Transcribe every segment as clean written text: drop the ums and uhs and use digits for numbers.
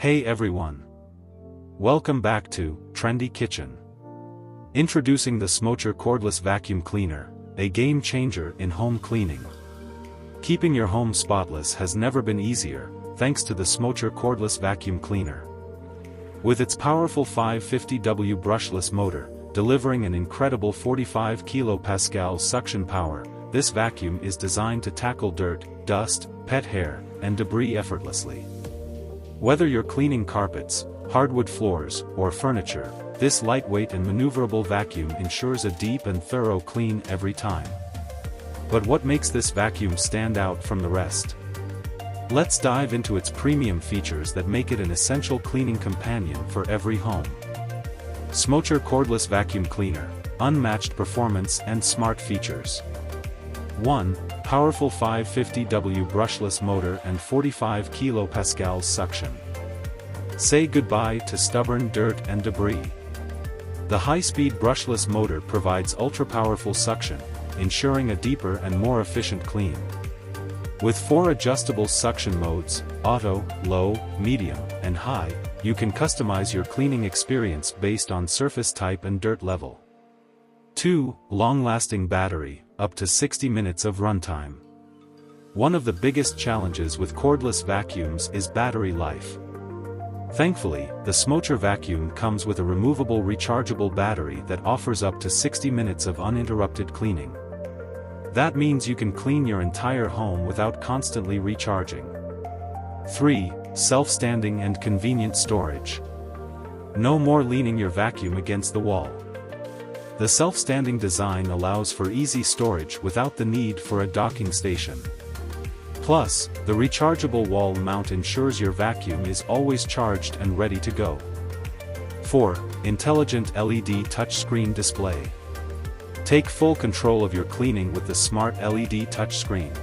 Hey everyone! Welcome back to Trendy Kitchen. Introducing the Smocher Cordless Vacuum Cleaner, a game changer in home cleaning. Keeping your home spotless has never been easier, thanks to the Smocher Cordless Vacuum Cleaner. With its powerful 550W brushless motor, delivering an incredible 45 kPa suction power, this vacuum is designed to tackle dirt, dust, pet hair, and debris effortlessly. Whether you're cleaning carpets, hardwood floors, or furniture, this lightweight and maneuverable vacuum ensures a deep and thorough clean every time. But what makes this vacuum stand out from the rest? Let's dive into its premium features that make it an essential cleaning companion for every home. Smocher Cordless Vacuum Cleaner, unmatched performance and smart features. 1. Powerful 550W brushless motor and 45 kPa suction. Say goodbye to stubborn dirt and debris. The high-speed brushless motor provides ultra-powerful suction, ensuring a deeper and more efficient clean. With 4 adjustable suction modes, auto, low, medium, and high, you can customize your cleaning experience based on surface type and dirt level. 2. Long-lasting battery, up to 60 minutes of runtime. One of the biggest challenges with cordless vacuums is battery life. Thankfully, the Smocher vacuum comes with a removable rechargeable battery that offers up to 60 minutes of uninterrupted cleaning. That means you can clean your entire home without constantly recharging. 3. Self-standing and convenient storage. No more leaning your vacuum against the wall. The self-standing design allows for easy storage without the need for a docking station. Plus, the rechargeable wall mount ensures your vacuum is always charged and ready to go. 4. Intelligent LED touchscreen display. Take full control of your cleaning with the smart LED touchscreen.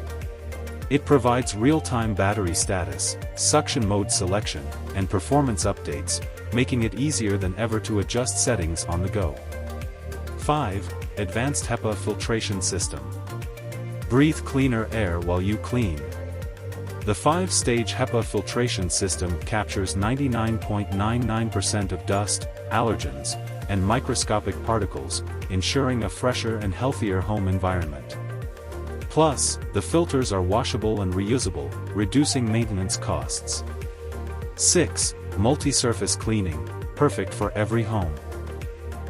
It provides real-time battery status, suction mode selection, and performance updates, making it easier than ever to adjust settings on the go. 5. Advanced HEPA filtration system. Breathe cleaner air while you clean. The 5-stage HEPA filtration system captures 99.99% of dust, allergens, and microscopic particles, ensuring a fresher and healthier home environment. Plus, the filters are washable and reusable, reducing maintenance costs. 6. Multi-surface cleaning, perfect for every home.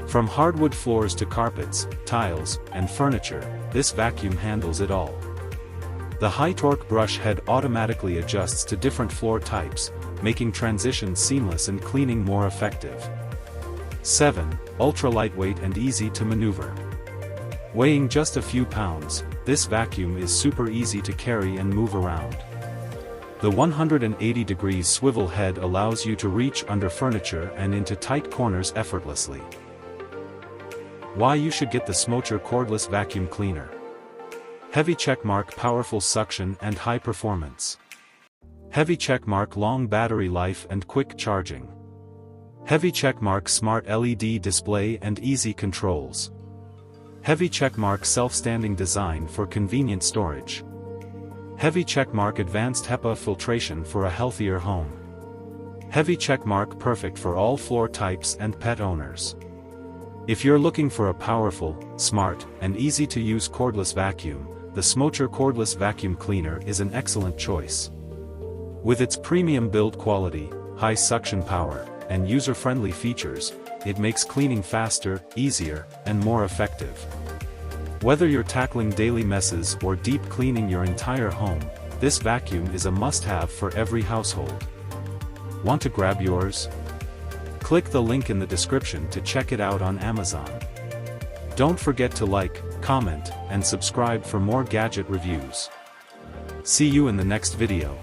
From hardwood floors to carpets, tiles, and furniture, this vacuum handles it all. The high-torque brush head automatically adjusts to different floor types, making transitions seamless and cleaning more effective. 7. Ultra-lightweight and easy to maneuver. Weighing just a few pounds, this vacuum is super easy to carry and move around. The 180-degree swivel head allows you to reach under furniture and into tight corners effortlessly. Why you should get the Smocher Cordless Vacuum Cleaner. Heavy checkmark powerful suction and high performance. Heavy checkmark long battery life and quick charging. Heavy checkmark smart LED display and easy controls. Heavy checkmark self-standing design for convenient storage. Heavy checkmark advanced HEPA filtration for a healthier home. Heavy checkmark perfect for all floor types and pet owners. If you're looking for a powerful, smart, and easy-to-use cordless vacuum, the Smocher Cordless Vacuum Cleaner is an excellent choice. With its premium build quality, high suction power, and user-friendly features, it makes cleaning faster, easier, and more effective. Whether you're tackling daily messes or deep cleaning your entire home, this vacuum is a must-have for every household. Want to grab yours? Click the link in the description to check it out on Amazon. Don't forget to like, comment, and subscribe for more gadget reviews. See you in the next video.